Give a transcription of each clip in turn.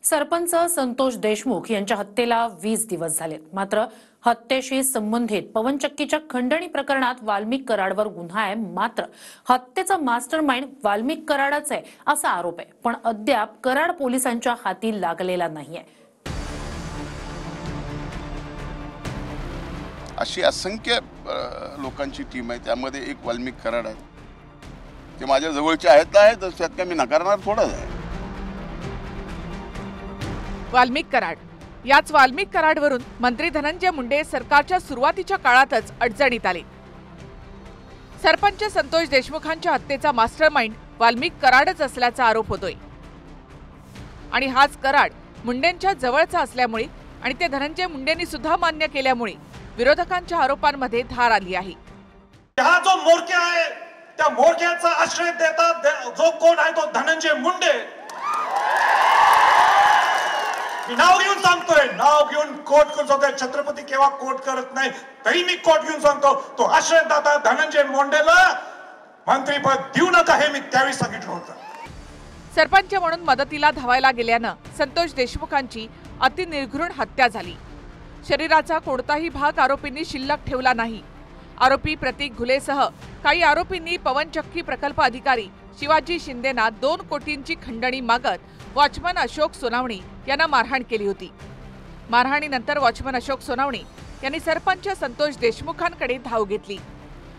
सरपंच संतोष देशमुख यांच्या हत्येला 20 दिवस झालेत। मात्र हत्येशी संबंधित पवनचक्कीच्या खंडणी प्रकरणात वाल्मिक कराडवर गुन्हा आहे। मात्र हत्येचा मास्टरमाइंड वाल्मिक कराडच आहे असा आरोप आहे, पण अद्याप कराड पोलिसांच्या हाती लागलेला नाहीये। अशी असंख्य लोकांची टीम आहे, त्यामध्ये एक वाल्मिक कराड आहे। ते माझ्या जवळचे आहेत त्यात काय मी नकारणार थोडंच आहे। वाल्मिक कराड, याच वाल्मिक कराडवरून मंत्री धनंजय मुंडे सरकारच्या सुरुवातीच्या काळातच अडचणीत आले। सरपंच संतोष देशमुखांच्या हत्येचा मास्टरमाइंड वाल्मिक कराडच असल्याचा आरोप होतोय आणि हाच कराड मुंडेंच्या जवळचा असल्यामुळे आणि ते धनंजय मुंडेंनी सुद्धा मान्य केल्यामुळे विरोधकांच्या आरोपांमध्ये धार आली आहे। हा जो मोर्चा आहे त्या मोर्चाचा आश्रय देतात जो कोण आहे तो धनंजय मुंडे। नाव घेऊन सांगतोय, नाव घेऊन कोट करतोय। छत्रपती केव्हा कोट करत नाही तरी मी कोट घेऊन सांगतो, तो आश्रयदाता धनंजय मुंडेला मंत्रीपद देऊ नका हे मी त्यावेळी सांगितलं होतं। सरपंच म्हणून मदतीला धावायला गेल्यानं संतोष देशमुखांची अतिनिर्घृण हत्या झाली। शरीराचा कोणताही भाग आरोपींनी शिल्लक ठेवला नाही। आरोपी प्रतीक घुलेसह काही आरोपींनी पवनचक्की प्रकल्प अधिकारी शिवाजी शिंदेना 2 कोटींची खंडणी मागत वॉचमन अशोक सोनावणे यांना मारहाण केली होती। मारहाणीनंतर वॉचमन अशोक सोनावणे यांनी सरपंच संतोष देशमुखांकडे धाव घेतली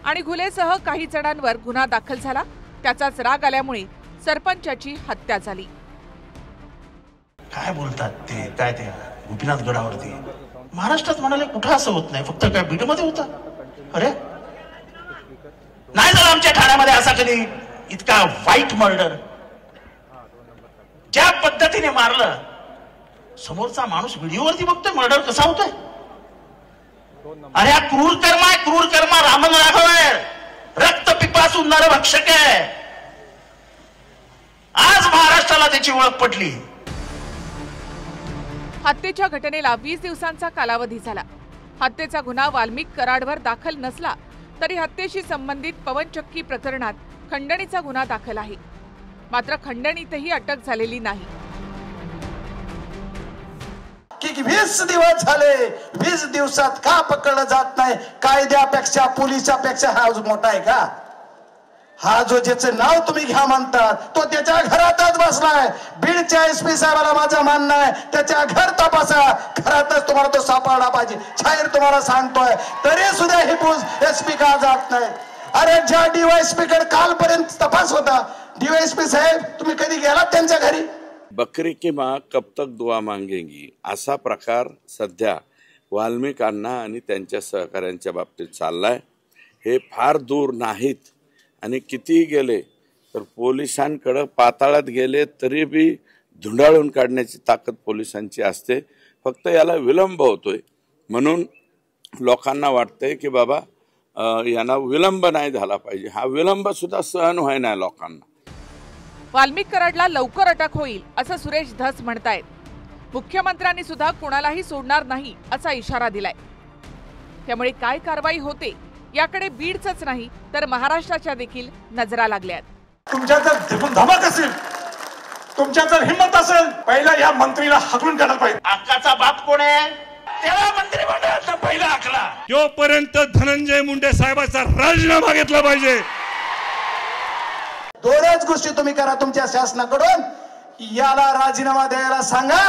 आणि घुलेसह काही जणांवर गुन्हा दाखल झाला। त्याचाच राग आल्यामुळे सरपंचाची हत्या झाली। काय बोलतात ते, काय ते गोपीनाथ गडावरती महाराष्ट्रात म्हणाले कुठं असं होत नाही, फक्त काय बीडमध्ये होतं। अरे नाही झालं आमच्या ठाण्यामध्ये असा कधी इतका वाईट मर्डर। ज्या पद्धतीने मारलं, समोरचा माणूस व्हिडिओवरती बघतोय मर्डर कसा होतोय। अरे हा क्रूर कर्म आहे, क्रूर कर्म रामन राघव आहे, रक्त पिपासू नरभक्षक आहे। आज महाराष्ट्राला त्याची ओळख पटली। हत्येच्या घटनेला 20 दिवसांचा कालावधी झाला। हत्येचा गुन्हा वाल्मिक कराडवर दाखल नसला तरी हत्येशी संबंधित पवनचक्की प्रकरणात खंडणीचा गुन्हा दाखल आहे। मात्र खंडणीतही अटक झालेली नाही। की 20 दिवस झाले, 20 दिवसात का पकडलं जात नाही? कायद्यापेक्षा पोलिसापेक्षा हा मोठा आहे का? हा जो ज्याचं नाव तुम्ही घ्या म्हणतात तो त्याच्या घरातच बसलाय। बीडच्या एसपी साहेबाला माझं म्हणणं आहे त्याच्या घर तपासा, घरातच तुम्हाला तो सापडला पाहिजे। शाहीर तुम्हाला सांगतोय तरी सुद्धा हे एसपी का जात नाही? अरे ज्या डीवायएसपी कडे कालपर्यंत तपास होता, डीवायएसपी साहेब तुम्ही कधी गेलात त्यांच्या घरी? बकरी की माँ कब तक दुआ मांगेगी असा प्रकार सध्या वाल्मिकांना आणि त्यांच्या सहकाऱ्यांच्या बाबतीत चाललाय। हे फार दूर नाहीत आणि कितीही गेले तर पोलिसांकडे पाताळात गेले तरी बी धुंडाळून काढण्याची ताकद पोलिसांची असते। फक्त याला विलंब होतोय म्हणून लोकांना वाटतंय की बाबा यांना विलंब नाही झाला पाहिजे। हा विलंब सुद्धा सहन व्हाय नाही लोकांना। वाल्मिक कराडला लवकर अटक होईल असं सुरेश धस म्हणतायत। मुख्यमंत्र्यांनी सुद्धा कोणालाही सोडणार नाही असा इशारा दिलाय। त्यामुळे काय कारवाई होते याकडे बीडच नाही तर महाराष्ट्राच्या देखील नजरा लागल्यात। तुमच्या जर धमक असेल, तुमच्या जर हिम्मत असेल, पहिला या मंत्रीला हाकलून काढायला पाहिजे। अक्काचा बाप कोण आहे? त्याला मंत्रिमंडळाचा पहिला हाकला। तोपर्यंत धनंजय मुंडे साहेबांचा राजीनामा घेतला पाहिजे। दोनच गोष्टी तुम्ही करा तुमच्या शासनाकडून, याला राजीनामा द्यायला सांगा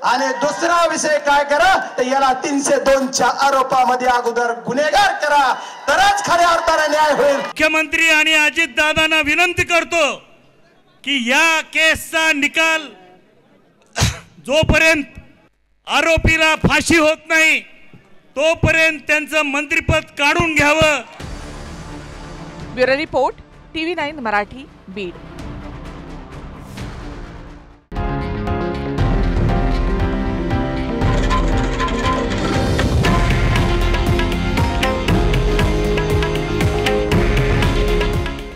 आणि दुसरा विषय काय करा तर याला 302च्या आरोपामध्ये अगोदर गुन्हेगार करा, तरच खऱ्या अर्थाने न्याय होईल। मुख्यमंत्री आणि अजित दादांना विनंती करतो की या केसचा निकाल जोपर्यंत आरोपीला फाशी होत नाही तोपर्यंत त्यांचं मंत्रिपद काढून घ्यावं। Bureau report, TV9 Marathi, Beed.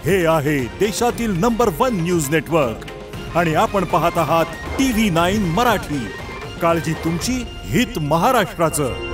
हे आहे देशातील नंबर 1 न्यूज नेटवर्क आणि आपण पाहत आहात TV9 मराठी। काळजी तुमची, हित महाराष्ट्राचं।